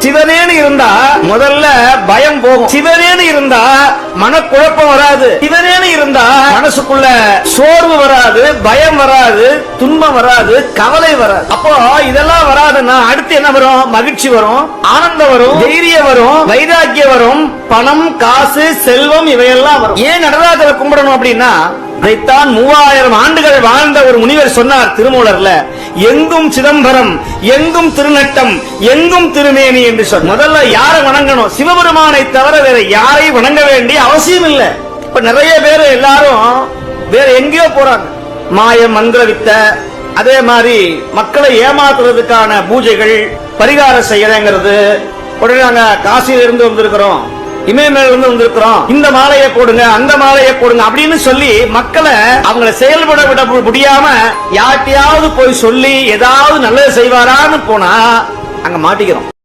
சிவனேன்னு இருந்தா முதல்ல பயம் போகும். சிவனேன்னு இருந்தா மனக்குழப்பம் வராது. சிவனேன்னு இருந்தா மனசுக்குள்ள சோர்வு வராது, பயம் வராது, துன்பம் வராது, கவலை வராது. அப்போ இதெல்லாம் வராதுன்னா அடுத்து என்ன வரும்? மகிழ்ச்சி வரும், ஆனந்தம் வரும், தைரியம் வரும், வைராக்கியம் வரும், பணம், காசு, செல்வம் இவையெல்லாம் வரும். ஏன் நடராஜரை கும்பிடணும் அப்படின்னா, அதைத்தான் 3000 ஆண்டுகள் வாழ்ந்த ஒரு முனிவர் சொன்னார் திருமூலர்ல, எங்கும் சிதம்பரம், எங்கும் திருநட்டம், எங்கும் திருமேனி என்று சொன்னார். முதல்ல யாரை வணங்கணும்? சிவபெருமானை தவிர வேற யாரை வணங்க வேண்டிய அவசியம் இல்லை. இப்ப நிறைய பேர் எல்லாரும் வேற எங்கேயோ போறாங்க. மாய மந்திர வித்த, அதே மாதிரி மக்களை ஏமாத்துறதுக்கான பூஜைகள், பரிகாரம் செய்யறங்கிறது. உடனே நாங்க காசியில இருந்து வந்திருக்கிறோம், இமயமேல இருந்து வந்திருக்கிறோம், இந்த மாலையை போடுங்க, அந்த மாலையை போடுங்க அப்படின்னு சொல்லி மக்களை அவங்களை செயல்பட விட முடியாம யார்ட்டையாவது போய் சொல்லி ஏதாவது நல்லது செய்வாரான்னு போனா அங்க மாட்டிக்கிறோம்.